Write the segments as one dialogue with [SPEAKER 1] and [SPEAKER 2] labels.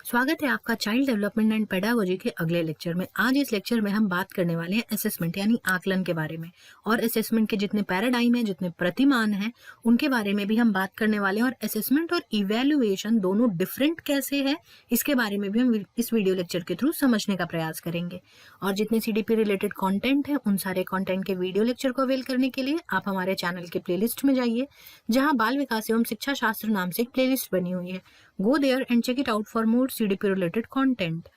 [SPEAKER 1] स्वागत है आपका चाइल्ड डेवलपमेंट एंड पेडागोजी के अगले लेक्चर में। आज इस लेक्चर में हम बात करने वाले हैं असेसमेंट यानी आकलन के बारे में, और असेसमेंट के जितने पैराडाइम हैं, जितने प्रतिमान हैं, उनके बारे में भी हम बात करने वाले हैं। और असेसमेंट और इवैल्यूएशन दोनों डिफरेंट कैसे है, इसके बारे में भी हम इस वीडियो लेक्चर के थ्रू समझने का प्रयास करेंगे। और जितने CDP रिलेटेड कॉन्टेंट है, उन सारे कॉन्टेंट के वीडियो लेक्चर को अवेल करने के लिए आप हमारे चैनल के प्लेलिस्ट में जाइए, जहाँ बाल विकास एवं शिक्षा शास्त्र नाम से एक प्लेलिस्ट बनी हुई है। Go there and check it out for more CDP related content।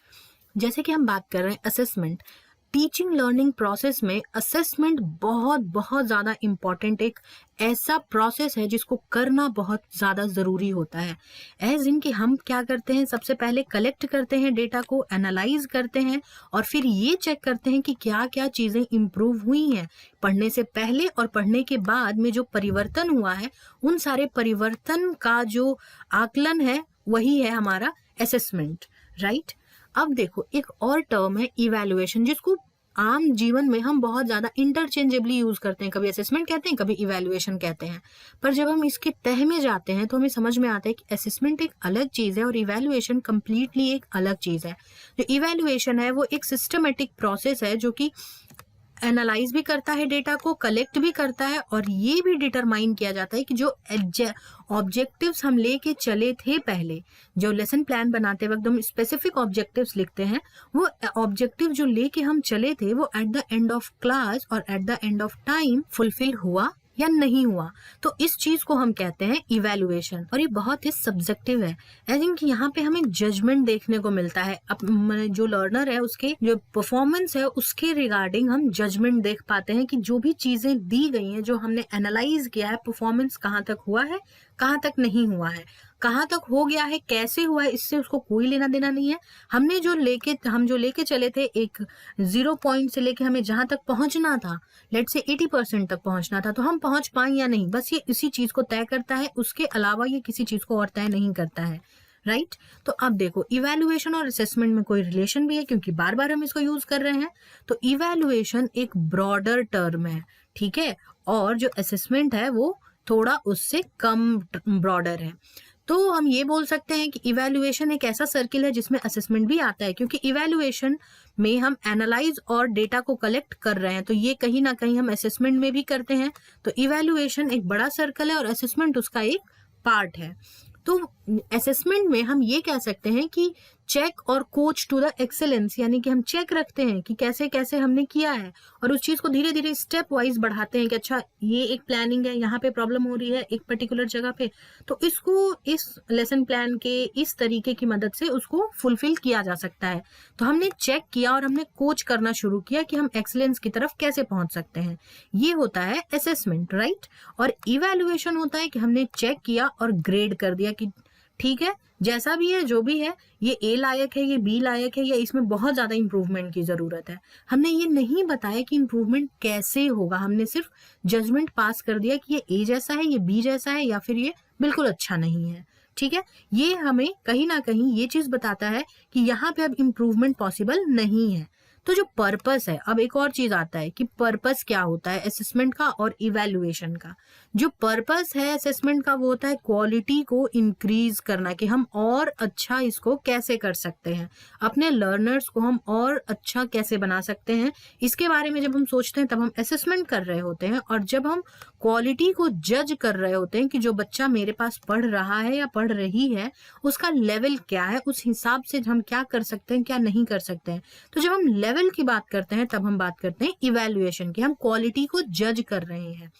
[SPEAKER 1] जैसे कि हम बात कर रहे हैं असेसमेंट, टीचिंग लर्निंग प्रोसेस में असेसमेंट बहुत बहुत ज़्यादा इम्पॉर्टेंट एक ऐसा प्रोसेस है जिसको करना बहुत ज़्यादा ज़रूरी होता है। एज इन कि हम क्या करते हैं, सबसे पहले कलेक्ट करते हैं डेटा को, एनालाइज करते हैं और फिर ये चेक करते हैं कि क्या क्या चीज़ें इम्प्रूव हुई हैं पढ़ने से पहले और पढ़ने के बाद में जो परिवर्तन हुआ है, उन सारे परिवर्तन का जो आकलन है वही है हमारा असेसमेंट, राइट। अब देखो, एक और टर्म है इवैल्यूएशन, जिसको आम जीवन में हम बहुत ज्यादा इंटरचेंजेबली यूज करते हैं। कभी असेसमेंट कहते हैं, कभी इवैल्यूएशन कहते हैं, पर जब हम इसके तह में जाते हैं तो हमें समझ में आता है कि असेसमेंट एक अलग चीज है और इवैल्यूएशन कंप्लीटली एक अलग चीज है। जो इवैल्यूएशन है वो एक सिस्टमेटिक प्रोसेस है जो कि एनालाइज भी करता है, डेटा को कलेक्ट भी करता है, और ये भी डिटरमाइन किया जाता है कि जो ऑब्जेक्टिव्स हम लेके चले थे पहले, जो लेसन प्लान बनाते वक्त हम स्पेसिफिक ऑब्जेक्टिव्स लिखते हैं, वो ऑब्जेक्टिव जो लेके हम चले थे वो at the end of class और at the end of time fulfil हुआ या नहीं हुआ। तो इस चीज को हम कहते हैं इवैल्यूएशन, और ये बहुत ही सब्जेक्टिव है। आई थिंक यहाँ पे हमें जजमेंट देखने को मिलता है। जो लर्नर है उसके जो परफॉर्मेंस है उसके रिगार्डिंग हम जजमेंट देख पाते हैं कि जो भी चीजें दी गई हैं, जो हमने एनालाइज किया है, परफॉर्मेंस कहाँ तक हुआ है, कहाँ तक नहीं हुआ है, कहाँ तक हो गया है, कैसे हुआ है, इससे उसको कोई लेना देना नहीं है। हम जो लेके चले थे, एक 0 पॉइंट से लेके हमें जहां तक पहुंचना था, लेट से 80% तक पहुंचना था, तो हम पहुंच पाए या नहीं, बस ये इसी चीज को तय करता है। उसके अलावा ये किसी चीज को और तय नहीं करता है, राइट। तो अब देखो, इवैल्यूएशन और असेसमेंट में कोई रिलेशन भी है, क्योंकि बार बार हम इसको यूज कर रहे हैं। तो इवैल्यूएशन एक ब्रॉडर टर्म है, ठीक है, और जो असेसमेंट है वो थोड़ा उससे कम ब्रॉडर है। तो हम ये बोल सकते हैं कि इवैल्यूएशन एक ऐसा सर्किल है जिसमें असेसमेंट भी आता है, क्योंकि इवैल्यूएशन में हम एनालाइज और डेटा को कलेक्ट कर रहे हैं, तो ये कहीं ना कहीं हम असेसमेंट में भी करते हैं। तो इवैल्यूएशन एक बड़ा सर्कल है और असेसमेंट उसका एक पार्ट है। तो असेसमेंट में हम ये कह सकते हैं कि चेक और कोच टू द एक्सेलेंस, यानी कि हम चेक रखते हैं कि कैसे कैसे हमने किया है, और उस चीज को धीरे धीरे स्टेप वाइज बढ़ाते हैं कि अच्छा ये एक प्लानिंग है, यहाँ पे प्रॉब्लम हो रही है एक पर्टिकुलर जगह पे, तो इसको इस लेसन प्लान के इस तरीके की मदद से उसको फुलफिल किया जा सकता है। तो हमने चेक किया और हमने कोच करना शुरू किया कि हम एक्सेलेंस की तरफ कैसे पहुंच सकते हैं। ये होता है असेसमेंट, राइट। और इवैल्यूएशन होता है कि हमने चेक किया और ग्रेड कर दिया कि ठीक है, जैसा भी है, जो भी है, ये A लायक है, ये B लायक है, या इसमें बहुत ज्यादा इंप्रूवमेंट की जरूरत है। हमने ये नहीं बताया कि इंप्रूवमेंट कैसे होगा, हमने सिर्फ जजमेंट पास कर दिया कि ये A जैसा है, ये B जैसा है, या फिर ये बिल्कुल अच्छा नहीं है, ठीक है। ये हमें कहीं ना कहीं ये चीज बताता है कि यहाँ पे अब इम्प्रूवमेंट पॉसिबल नहीं है। तो जो पर्पस है, अब एक और चीज आता है कि पर्पस क्या होता है असेसमेंट का और इवैल्यूएशन का। जो पर्पस है असेसमेंट का वो होता है क्वालिटी को इंक्रीज करना, कि हम और अच्छा इसको कैसे कर सकते हैं, अपने लर्नर्स को हम और अच्छा कैसे बना सकते हैं। इसके बारे में जब हम सोचते हैं तब हम असेसमेंट कर रहे होते हैं, और जब हम क्वालिटी को जज कर रहे होते हैं कि जो बच्चा मेरे पास पढ़ रहा है या पढ़ रही है उसका लेवल क्या है, उस हिसाब से हम क्या कर सकते हैं, क्या नहीं कर सकते हैं। तो जब हम लेवल की बात करते हैं तब हम बात करते हैं इवैल्यूएशन की। हम क्वालिटी को जज कर रहे हैं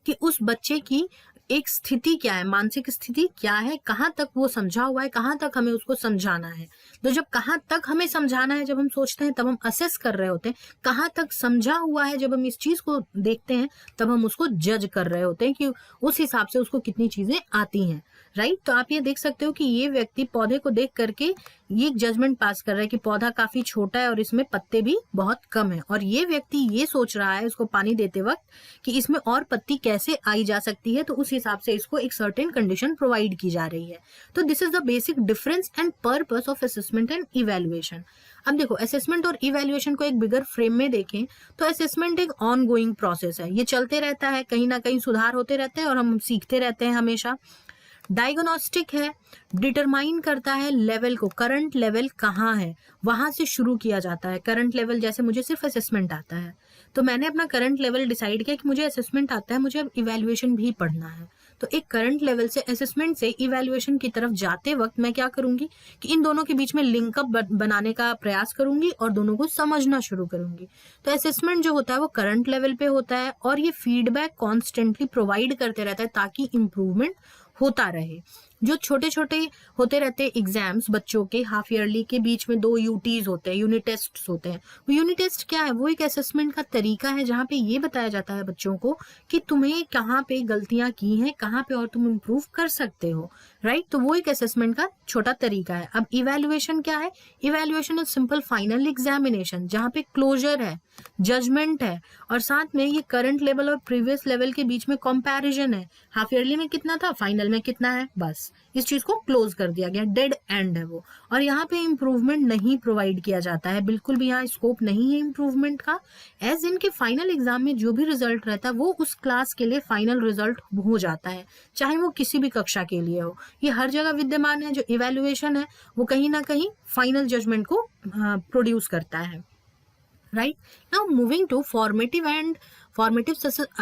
[SPEAKER 1] कि उस बच्चे की एक स्थिति क्या है, मानसिक स्थिति क्या है, कहाँ तक वो समझा हुआ है, कहाँ तक हमें उसको समझाना है। तो जब कहाँ तक हमें समझाना है जब हम सोचते हैं तब हम असेस कर रहे होते हैं, कहाँ तक समझा हुआ है जब हम इस चीज को देखते हैं तब हम उसको जज कर रहे होते हैं कि उस हिसाब से उसको कितनी चीजें आती हैं, राइट। तो आप ये देख सकते हो कि ये व्यक्ति पौधे को देख करके ये जजमेंट पास कर रहा है कि पौधा काफी छोटा है और इसमें पत्ते भी बहुत कम है, और ये व्यक्ति ये सोच रहा है उसको पानी देते वक्त कि इसमें और पत्ती कैसे आई जा सकती है, तो उस हिसाब से इसको एक सर्टेन कंडीशन प्रोवाइड की जा रही है। तो this is the basic difference and purpose of assessment and evaluation. अब देखो, असेसमेंट और इवैल्यूएशन को एक बिगर फ्रेम में देखें तो असेसमेंट एक ऑन गोइंग प्रोसेस है, ये चलते रहता है, कहीं ना कहीं सुधार होते रहते हैं और हम सीखते रहते हैं हमेशा। डायग्नोस्टिक है, डिटरमाइन करता है लेवल को, करंट लेवल कहाँ है वहां से शुरू किया जाता है। करंट लेवल, जैसे मुझे सिर्फ असेसमेंट आता है तो मैंने अपना करंट लेवल डिसाइड किया कि मुझे असेसमेंट आता है, मुझे अब इवैल्यूएशन भी पढ़ना है, तो एक करंट लेवल से असेसमेंट से इवैल्यूएशन की तरफ जाते वक्त मैं क्या करूंगी कि इन दोनों के बीच में लिंकअप बनाने का प्रयास करूंगी और दोनों को समझना शुरू करूंगी। तो असेसमेंट जो होता है वो करंट लेवल पे होता है और ये फीडबैक कॉन्स्टेंटली प्रोवाइड करते रहता है ताकि इम्प्रूवमेंट होता रहे। जो छोटे छोटे होते रहते एग्जाम्स बच्चों के हाफ ईयरली के बीच में 2 यूटीज होते हैं, यूनिट टेस्ट होते हैं। वो यूनिट टेस्ट क्या है? वो एक असेसमेंट का तरीका है जहाँ पे ये बताया जाता है बच्चों को कि तुम्हें कहाँ पे गलतियां की हैं, कहाँ पे और तुम इम्प्रूव कर सकते हो, राइट। तो वो एक असेसमेंट का छोटा तरीका है। अब इवैल्यूएशन क्या है? Evaluation is simple final examination, जहाँ पे क्लोजर है, जजमेंट है और साथ में ये करंट लेवल और प्रीवियस लेवल के बीच में कंपैरिजन है। हाफ ईयरली में कितना था, फाइनल में कितना है, बस इस चीज को क्लोज कर दिया गया, डेड एंड है वो। और यहाँ पे इम्प्रूवमेंट नहीं प्रोवाइड किया जाता है, बिल्कुल भी यहाँ स्कोप नहीं है इम्प्रूवमेंट का। एज इनके फाइनल एग्जाम में जो भी रिजल्ट रहता है वो उस क्लास के लिए फाइनल रिजल्ट हो जाता है, चाहे वो किसी भी कक्षा के लिए हो। ये हर जगह विद्यमान है। जो इवैल्यूएशन है वो कहीं ना कहीं फाइनल जजमेंट को प्रोड्यूस करता है, right? Now moving to formative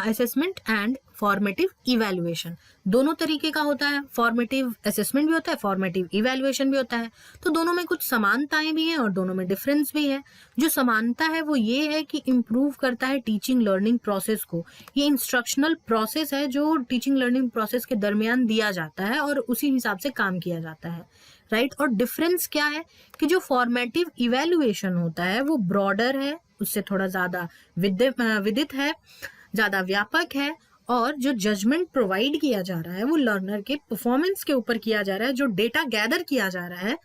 [SPEAKER 1] assessment and formative evaluation, दोनों तरीके का होता है। फॉर्मेटिव असेसमेंट भी होता है, फॉर्मेटिव इवैल्यूएशन भी होता है। तो दोनों में कुछ समानताएं भी हैं और दोनों में डिफरेंस भी है। जो समानता है वो ये है कि इम्प्रूव करता है टीचिंग लर्निंग प्रोसेस को। ये इंस्ट्रक्शनल प्रोसेस है जो टीचिंग लर्निंग प्रोसेस के दरमियान दिया जाता है और उसी हिसाब से काम किया जाता है, राइट। और डिफरेंस क्या है कि जो फॉर्मेटिव इवैल्यूएशन होता है वो ब्रॉडर है, उससे थोड़ा ज्यादा विदित है, ज्यादा व्यापक है और जो जजमेंट प्रोवाइड किया जा रहा है वो लर्नर के परफॉर्मेंस के ऊपर किया जा रहा है। जो डेटा गैदर किया जा रहा है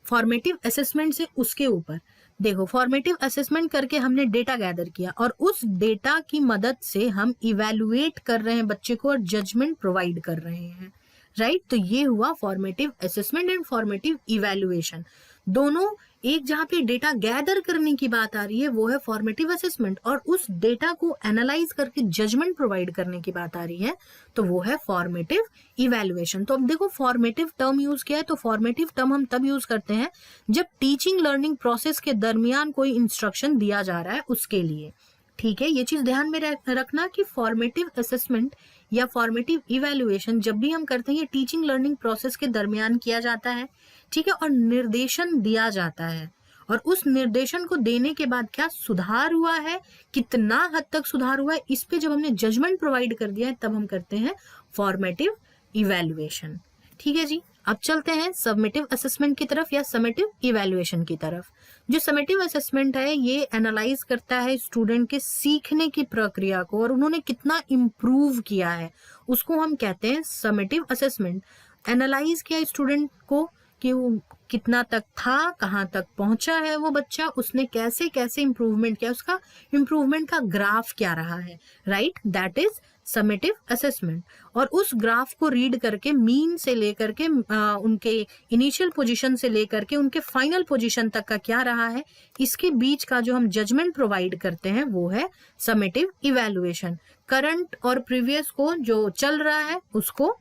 [SPEAKER 1] फॉर्मेटिव असेसमेंट से उसके ऊपर। देखो, फॉर्मेटिव असेसमेंट करके हमने डेटा गैदर किया और उस डेटा की मदद से हम इवैल्यूएट कर रहे हैं बच्चे को और जजमेंट प्रोवाइड कर रहे हैं, राइट। तो ये हुआ formative assessment and formative evaluation. दोनों एक जहाँ पे डेटा गैदर करने की बात आ रही है वो है फॉर्मेटिव असेसमेंट और उस डेटा को एनालाइज करके जजमेंट प्रोवाइड करने की बात आ रही है तो वो है फॉर्मेटिव इवैल्यूएशन। तो अब देखो, फॉर्मेटिव टर्म यूज किया है तो फॉर्मेटिव टर्म हम तब यूज करते हैं जब टीचिंग लर्निंग प्रोसेस के दरमियान कोई इंस्ट्रक्शन दिया जा रहा है उसके लिए, ठीक है। ये चीज ध्यान में रखना कि फॉर्मेटिव असेसमेंट या फॉर्मेटिव इवैल्यूएशन जब भी हम करते हैं ये टीचिंग लर्निंग प्रोसेस के दरमियान किया जाता है, ठीक है। और निर्देशन दिया जाता है और उस निर्देशन को देने के बाद क्या सुधार हुआ है, कितना हद तक सुधार हुआ है, इस पे जब हमने जजमेंट प्रोवाइड कर दिया है तब हम करते हैं फॉर्मेटिव इवैल्यूएशन, ठीक है जी। अब चलते हैं सबमिटिव असेसमेंट की तरफ या समेटिव इवैल्यूएशन की तरफ। जो समेटिव असेसमेंट है ये एनालाइज करता है स्टूडेंट के सीखने की प्रक्रिया को और उन्होंने कितना इम्प्रूव किया है, उसको हम कहते हैं समेटिव असेसमेंट। एनालाइज किया स्टूडेंट को कि वो कितना तक था, कहाँ तक पहुंचा है वो बच्चा, उसने कैसे कैसे इम्प्रूवमेंट किया, उसका इम्प्रूवमेंट का ग्राफ क्या रहा है, right, that is summative assessment. और उस ग्राफ को रीड करके मीन से लेकर के उनके इनिशियल पोजीशन से लेकर के उनके फाइनल पोजीशन तक का क्या रहा है, इसके बीच का जो हम जजमेंट प्रोवाइड करते हैं वो है समेटिव इवैल्यूएशन। करंट और प्रीवियस को जो चल रहा है उसको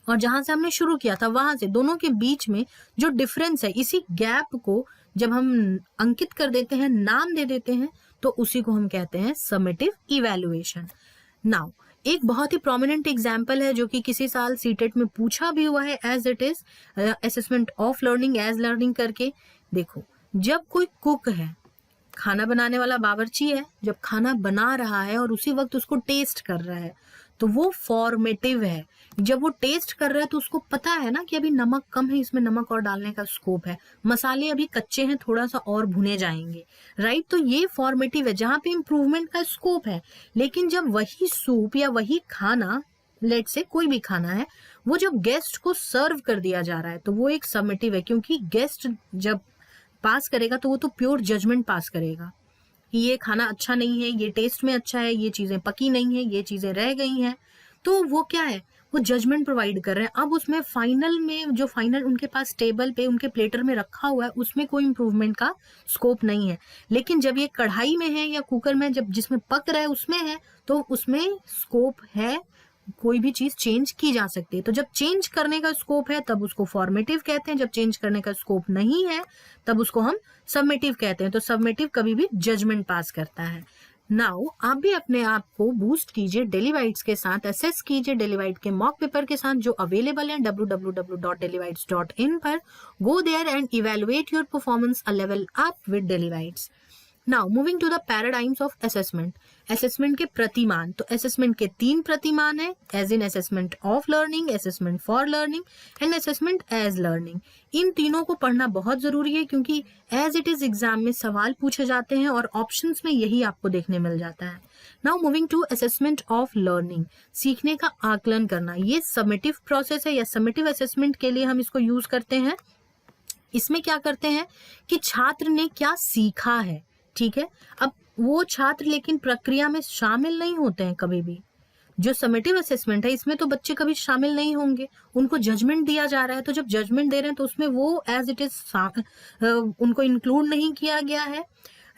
[SPEAKER 1] और जहां से हमने शुरू किया था वहां से दोनों के बीच में जो डिफरेंस है, इसी गैप को जब हम अंकित कर देते हैं, नाम दे देते हैं, तो उसी को हम कहते हैं समेटिव इवैल्यूएशन। नाउ एक बहुत ही प्रोमिनेंट एग्जाम्पल है जो कि किसी साल सीटेट में पूछा भी हुआ है, as it is assessment of learning as learning करके। देखो, जब कोई कुक है, खाना बनाने वाला बावर्ची है, जब खाना बना रहा है और उसी वक्त उसको टेस्ट कर रहा है तो वो फॉर्मेटिव है। जब वो टेस्ट कर रहा है तो उसको पता है ना कि अभी नमक कम है, इसमें नमक और डालने का स्कोप है, मसाले अभी कच्चे हैं, थोड़ा सा और भुने जाएंगे, राइट। तो ये फॉर्मेटिव है जहां पे इम्प्रूवमेंट का स्कोप है। लेकिन जब वही सूप या वही खाना, लेट से कोई भी खाना है, वो जब गेस्ट को सर्व कर दिया जा रहा है तो वो एक समेटिव है, क्योंकि गेस्ट जब पास करेगा तो वो तो प्योर जजमेंट पास करेगा कि ये खाना अच्छा नहीं है, ये टेस्ट में अच्छा है, ये चीजें पकी नहीं है, ये चीजें रह गई हैं। तो वो क्या है, वो जजमेंट प्रोवाइड कर रहे हैं। अब उसमें फाइनल में जो फाइनल उनके पास टेबल पे उनके प्लेटर में रखा हुआ है उसमें कोई इम्प्रूवमेंट का स्कोप नहीं है, लेकिन जब ये कढ़ाई में है या कुकर में जब जिसमें पक रहा है उसमें है तो उसमें स्कोप है, कोई भी चीज चेंज की जा सकती है। तो जब चेंज करने का स्कोप है तब उसको फॉर्मेटिव कहते हैं, जब चेंज करने का स्कोप नहीं है तब उसको हम सबमिटिव कहते हैं। तो सबमिटिव कभी भी जजमेंट पास करता है। नाउ आप भी अपने आप को बूस्ट कीजिए डेलीवाइट्स के साथ, असेस कीजिए डेलीवाइट के मॉक पेपर के साथ जो अवेलेबल है www.delivites.in पर। Go there and evaluate your performance a level up with Delivites. Now moving to the paradigms of assessment. Assessment के प्रतिमान, तो असेसमेंट के 3 प्रतिमान है, as in assessment of learning, assessment for learning and assessment as learning. इन तीनों को पढ़ना बहुत जरूरी है क्योंकि एज इट इज एग्जाम में सवाल पूछे जाते हैं और ऑप्शंस में यही आपको देखने मिल जाता है। Now moving to assessment of learning, सीखने का आकलन करना। ये सबमिटिव प्रोसेस है या सबमिटिव असेसमेंट के लिए हम इसको यूज करते हैं। इसमें क्या करते हैं कि छात्र ने क्या सीखा है, ठीक है। अब वो छात्र लेकिन प्रक्रिया में शामिल नहीं होते हैं कभी भी। जो समेटिव असेसमेंट है इसमें तो बच्चे कभी शामिल नहीं होंगे, उनको जजमेंट दिया जा रहा है। तो जब जजमेंट दे रहे हैं तो उसमें वो एज इट इज उनको इंक्लूड नहीं किया गया है।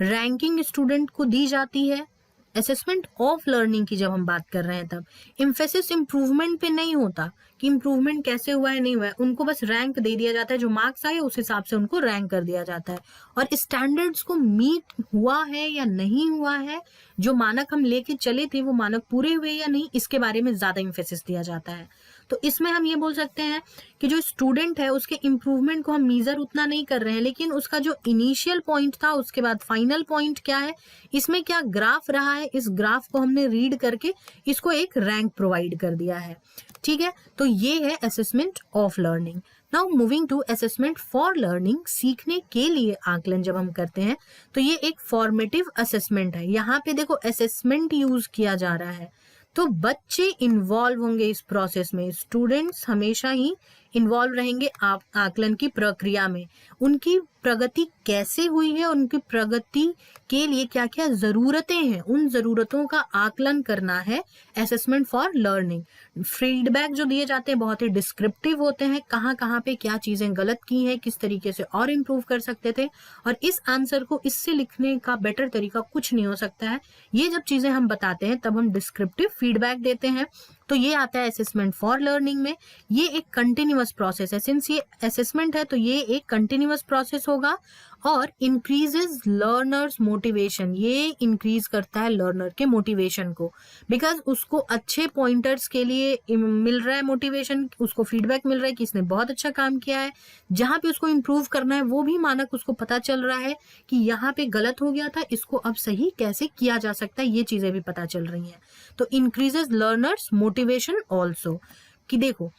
[SPEAKER 1] रैंकिंग स्टूडेंट को दी जाती है। असेसमेंट ऑफ लर्निंग की जब हम बात कर रहे हैं तब इम्फेसिस इम्प्रूवमेंट पे नहीं होता कि इम्प्रूवमेंट कैसे हुआ है नहीं हुआ है, उनको बस रैंक दे दिया जाता है, जो मार्क्स आए उस हिसाब से उनको रैंक कर दिया जाता है। और स्टैंडर्ड्स को मीट हुआ है या नहीं हुआ है, जो मानक हम लेके चले थे वो मानक पूरे हुए या नहीं, इसके बारे में ज्यादा इम्फेसिस दिया जाता है। तो इसमें हम ये बोल सकते हैं कि जो स्टूडेंट है उसके इम्प्रूवमेंट को हम मीजर उतना नहीं कर रहे हैं, लेकिन उसका जो इनिशियल पॉइंट था उसके बाद फाइनल पॉइंट क्या है, इसमें क्या ग्राफ रहा है, इस ग्राफ को हमने रीड करके इसको एक रैंक प्रोवाइड कर दिया है, ठीक है। तो ये है assessment of learning. Now moving to assessment for learning, सीखने के लिए आकलन जब हम करते हैं तो ये एक फॉर्मेटिव असेसमेंट है। यहाँ पे देखो असेसमेंट यूज किया जा रहा है, तो बच्चे इन्वॉल्व होंगे इस प्रोसेस में। स्टूडेंट्स हमेशा ही इन्वॉल्व रहेंगे आकलन की प्रक्रिया में। उनकी प्रगति कैसे हुई है, उनकी प्रगति के लिए क्या क्या जरूरतें हैं, उन जरूरतों का आकलन करना है असेसमेंट फॉर लर्निंग। फीडबैक जो दिए जाते हैं बहुत ही डिस्क्रिप्टिव होते हैं, कहाँ कहाँ पे क्या चीजें गलत की हैं, किस तरीके से और इम्प्रूव कर सकते थे, और इस आंसर को इससे लिखने का बेटर तरीका कुछ नहीं हो सकता है। ये जब चीजें हम बताते हैं तब हम डिस्क्रिप्टिव फीडबैक देते हैं। तो ये आता है असेसमेंट फॉर लर्निंग में। ये एक कंटिन्यूअस प्रोसेस है, सिंस ये असेसमेंट है तो ये एक कंटिन्यूअस प्रोसेस होगा और इंक्रीजेस लर्नर्स मोटिवेशन, ये इंक्रीज करता है लर्नर के मोटिवेशन को, बिकॉज उसको अच्छे पॉइंटर्स के लिए मिल रहा है मोटिवेशन, उसको फीडबैक मिल रहा है कि इसने बहुत अच्छा काम किया है। जहां पे उसको इम्प्रूव करना है वो भी मानक उसको पता चल रहा है कि यहाँ पे गलत हो गया था, इसको अब सही कैसे किया जा सकता है, ये चीजें भी पता चल रही हैं। तो इंक्रीजेस लर्नर्स मोटिवेशन ऑल्सो, कि देखो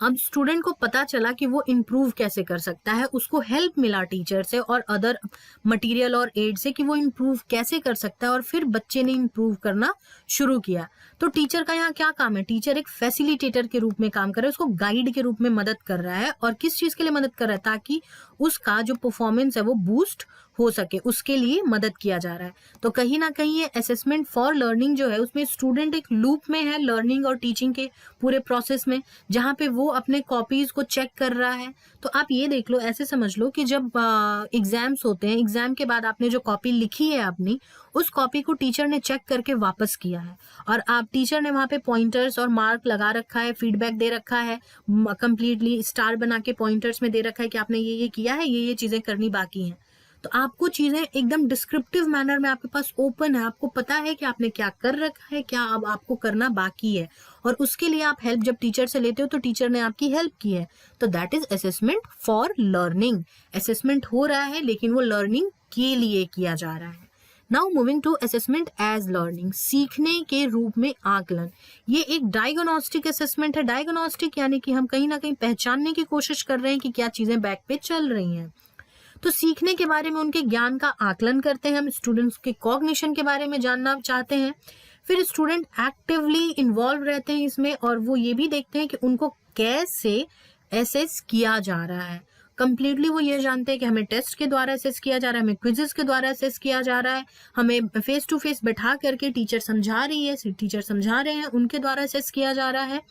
[SPEAKER 1] अब स्टूडेंट को पता चला कि वो इम्प्रूव कैसे कर सकता है, उसको हेल्प मिला टीचर से और अदर मटेरियल और एड से कि वो इम्प्रूव कैसे कर सकता है, और फिर बच्चे ने इम्प्रूव करना शुरू किया। तो टीचर का यहाँ क्या काम है, टीचर एक फैसिलिटेटर के रूप में काम कर रहा है, उसको गाइड के रूप में मदद कर रहा है। और किस चीज के लिए मदद कर रहा है, ताकि उसका जो परफॉर्मेंस है वो बूस्ट हो सके, उसके लिए मदद किया जा रहा है। तो कहीं ना कहीं ये असेसमेंट फॉर लर्निंग जो है उसमें स्टूडेंट एक लूप में है लर्निंग और टीचिंग के पूरे प्रोसेस में, जहाँ पे वो अपने कॉपीज को चेक कर रहा है। तो आप ये देख लो, ऐसे समझ लो कि जब एग्जाम्स होते हैं, एग्जाम के बाद आपने जो कॉपी लिखी है अपनी, उस कॉपी को टीचर ने चेक करके वापस किया है, और आप टीचर ने वहां पे पॉइंटर्स और मार्क लगा रखा है, फीडबैक दे रखा है, कंप्लीटली स्टार बना के पॉइंटर्स में दे रखा है कि आपने ये किया है, ये चीजें करनी बाकी हैं। तो आपको चीजें एकदम डिस्क्रिप्टिव मैनर में आपके पास ओपन है, आपको पता है कि आपने क्या कर रखा है, क्या अब आपको करना बाकी है, और उसके लिए आप हेल्प जब टीचर से लेते हो तो टीचर ने आपकी हेल्प की है। तो that is assessment for learning. Assessment हो रहा है लेकिन वो लर्निंग के लिए किया जा रहा है। Now moving to assessment as learning, सीखने के रूप में आकलन। ये एक डायग्नोस्टिक असेसमेंट है। डायग्नोस्टिक यानी कि हम कहीं ना कहीं पहचानने की कोशिश कर रहे हैं कि क्या चीजें बैक पे चल रही हैं। तो सीखने के बारे में उनके ज्ञान का आकलन करते हैं हम, स्टूडेंट्स के कॉग्निशन के बारे में जानना चाहते हैं। फिर स्टूडेंट एक्टिवली इन्वॉल्व रहते हैं इसमें, और वो ये भी देखते हैं कि उनको कैसे एसेस किया जा रहा है। कंप्लीटली वो ये जानते हैं कि हमें टेस्ट के द्वारा असेस किया जा रहा है, हमें क्विजेस के द्वारा असेस किया जा रहा है, हमें फेस टू फेस बैठा करके टीचर समझा रही है, टीचर समझा रहे हैं, उनके द्वारा असेस किया जा रहा है।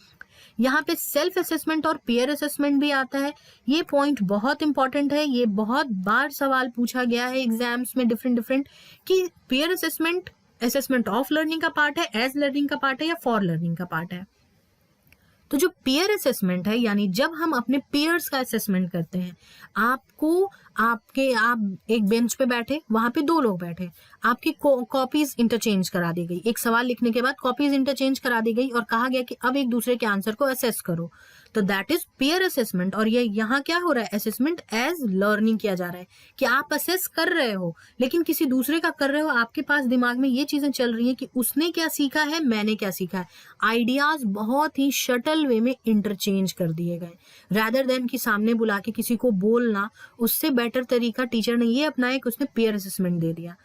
[SPEAKER 1] यहाँ पे सेल्फ असेसमेंट और पीयर असेसमेंट भी आता है। ये पॉइंट बहुत इंपॉर्टेंट है, ये बहुत बार सवाल पूछा गया है एग्जाम्स में डिफरेंट कि peer assessment assessment of learning का पार्ट है, एज लर्निंग का पार्ट है या फॉर लर्निंग का पार्ट है। तो जो पीयर असेसमेंट है, यानी जब हम अपने पीयर्स का असेसमेंट करते हैं, आप एक बेंच पे बैठे, वहां पे 2 लोग बैठे, आपकी कॉपीज इंटरचेंज करा दी गई, एक सवाल लिखने के बाद कॉपीज इंटरचेंज करा दी गई और कहा गया कि अब एक दूसरे के आंसर को असेस करो, तो दैट इज पीयर असेसमेंट। और ये यहाँ क्या हो रहा है, असेसमेंट एज लर्निंग किया जा रहा है कि आप असेस कर रहे हो लेकिन किसी दूसरे का कर रहे हो, आपके पास दिमाग में ये चीजें चल रही है कि उसने क्या सीखा है, मैंने क्या सीखा है। आइडियाज बहुत ही शटल वे में इंटरचेंज कर दिए गए, रैदर देन कि सामने बुला के किसी को बोलना। उससे बेटर तरीका टीचर ने ये अपनाया कि उसने पीयर असेसमेंट दे दिया।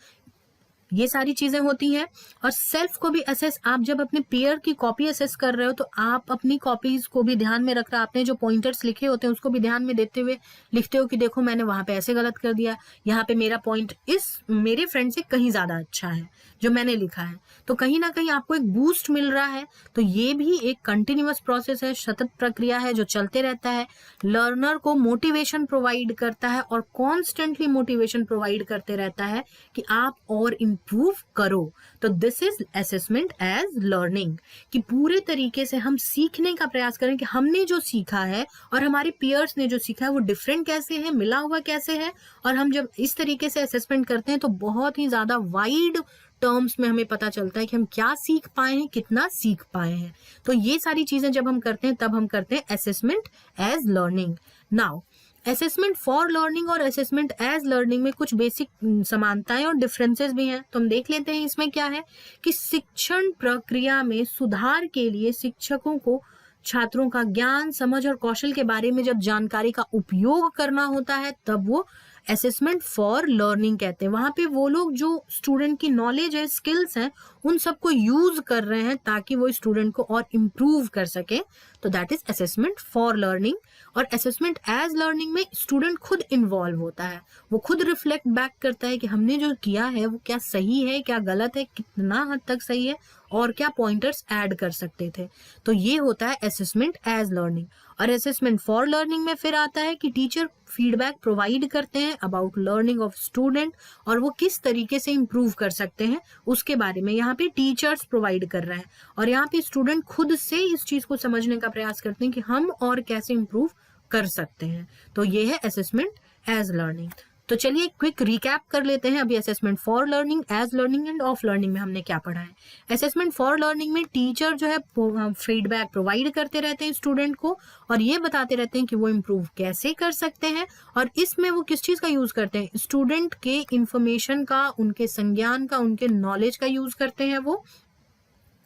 [SPEAKER 1] ये सारी चीजें होती हैं। और सेल्फ को भी असेस, आप जब अपने पेयर की कॉपी असेस कर रहे हो तो आप अपनी कॉपीज को भी ध्यान में रख रहे हो, आपने जो पॉइंटर्स लिखे होते हैं उसको भी ध्यान में देते हुए लिखते हो कि देखो मैंने वहां पे ऐसे गलत कर दिया, यहाँ पे मेरा पॉइंट इस मेरे फ्रेंड से कहीं ज्यादा अच्छा है जो मैंने लिखा है। तो कहीं ना कहीं आपको एक बूस्ट मिल रहा है। तो ये भी एक कंटिन्यूअस प्रोसेस है, सतत प्रक्रिया है जो चलते रहता है, लर्नर को मोटिवेशन प्रोवाइड करता है और कॉन्स्टेंटली मोटिवेशन प्रोवाइड करते रहता है कि आप और इम्प्रूव करो। तो this is assessment as learning, कि पूरे तरीके से हम सीखने का प्रयास करें कि हमने जो सीखा है और हमारे पीयर्स ने जो सीखा है वो डिफरेंट कैसे है, मिला हुआ कैसे है। और हम जब इस तरीके से असेसमेंट करते हैं तो बहुत ही ज्यादा वाइड टर्म्स में हमें पता चलता है कि हम क्या सीख पाए हैं, कितना सीख पाए हैं। तो ये सारी चीजें जब हम करते हैं तब हम करते हैं assessment as learning. Now assessment for learning और असेसमेंट एज लर्निंग में कुछ बेसिक समानताएं और डिफरेंसेस भी हैं, तो हम देख लेते हैं इसमें क्या है कि शिक्षण प्रक्रिया में सुधार के लिए शिक्षकों को छात्रों का ज्ञान, समझ और कौशल के बारे में जब जानकारी का उपयोग करना होता है तब वो असेसमेंट फॉर लर्निंग कहते हैं। वहां पे वो लोग जो स्टूडेंट की नॉलेज है, स्किल्स हैं, उन सबको यूज कर रहे हैं ताकि वो स्टूडेंट को और इम्प्रूव कर सके, तो that is assessment for learning. और असेसमेंट एज लर्निंग में स्टूडेंट खुद इन्वॉल्व होता है, वो खुद रिफ्लेक्ट बैक करता है कि हमने जो किया है वो क्या सही है, क्या गलत है, कितना हद तक सही है और क्या पॉइंटर्स ऐड कर सकते थे। तो ये होता है असेसमेंट एज लर्निंग। और असेसमेंट फॉर लर्निंग में फिर आता है कि टीचर फीडबैक प्रोवाइड करते हैं अबाउट लर्निंग ऑफ स्टूडेंट और वो किस तरीके से इम्प्रूव कर सकते हैं उसके बारे में यहाँ पे टीचर्स प्रोवाइड कर रहे हैं। और यहाँ पे स्टूडेंट खुद से इस चीज को समझने का प्रयास करते हैं कि हम और कैसे इम्प्रूव कर सकते हैं। तो ये है असेसमेंट एज लर्निंग। तो चलिए क्विक रिकैप कर लेते हैं अभी assessment for learning, as learning and of learning में हमने क्या पढ़ा है। असेसमेंट फॉर लर्निंग में टीचर जो है फीडबैक प्रोवाइड करते रहते हैं स्टूडेंट को और ये बताते रहते हैं कि वो इम्प्रूव कैसे कर सकते हैं। और इसमें वो किस चीज का यूज करते हैं, स्टूडेंट के इंफॉर्मेशन का, उनके संज्ञान का, उनके नॉलेज का यूज करते हैं वो,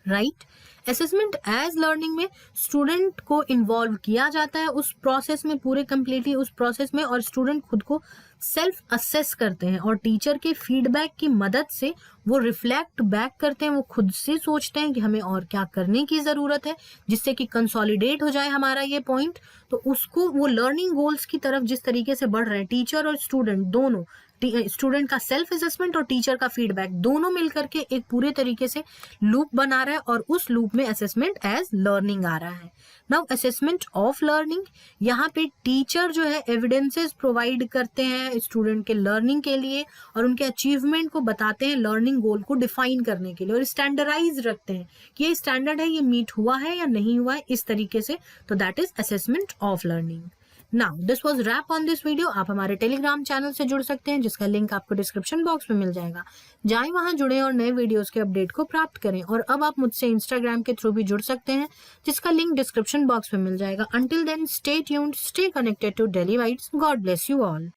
[SPEAKER 1] राइट। असेसमेंट एज लर्निंग में स्टूडेंट को इन्वॉल्व किया जाता है उस प्रोसेस में, पूरे कंप्लीटली उस प्रोसेस में, और स्टूडेंट खुद को सेल्फ असेस करते हैं और टीचर के फीडबैक की मदद से वो रिफ्लेक्ट बैक करते हैं, वो खुद से सोचते हैं कि हमें और क्या करने की जरूरत है जिससे कि कंसोलिडेट हो जाए हमारा ये पॉइंट। तो उसको वो लर्निंग गोल्स की तरफ जिस तरीके से बढ़ रहे हैं टीचर और स्टूडेंट दोनों, स्टूडेंट का सेल्फ असेसमेंट और टीचर का फीडबैक दोनों मिलकर के एक पूरे तरीके से लूप बना रहा है और उस लूप में असेसमेंट एज लर्निंग आ रहा है। नाउ असेसमेंट ऑफ लर्निंग, यहाँ पे टीचर जो है एविडेंसेस प्रोवाइड करते हैं स्टूडेंट के लर्निंग के लिए और उनके अचीवमेंट को बताते हैं लर्निंग गोल को डिफाइन करने के लिए और स्टैंडर्डाइज रखते हैं कि ये स्टैंडर्ड है, ये मीट हुआ है या नहीं हुआ है, इस तरीके से। तो that is assessment of learning. Now this was wrap on this video. आप हमारे टेलीग्राम चैनल से जुड़ सकते हैं जिसका लिंक आपको डिस्क्रिप्शन बॉक्स में मिल जाएगा, जाएं वहां जुड़े और नए वीडियोस के अपडेट को प्राप्त करें। और अब आप मुझसे इंस्टाग्राम के थ्रू भी जुड़ सकते हैं जिसका लिंक डिस्क्रिप्शन बॉक्स में मिल जाएगा। Until then stay tuned, stay connected to daily vibes. God bless you all.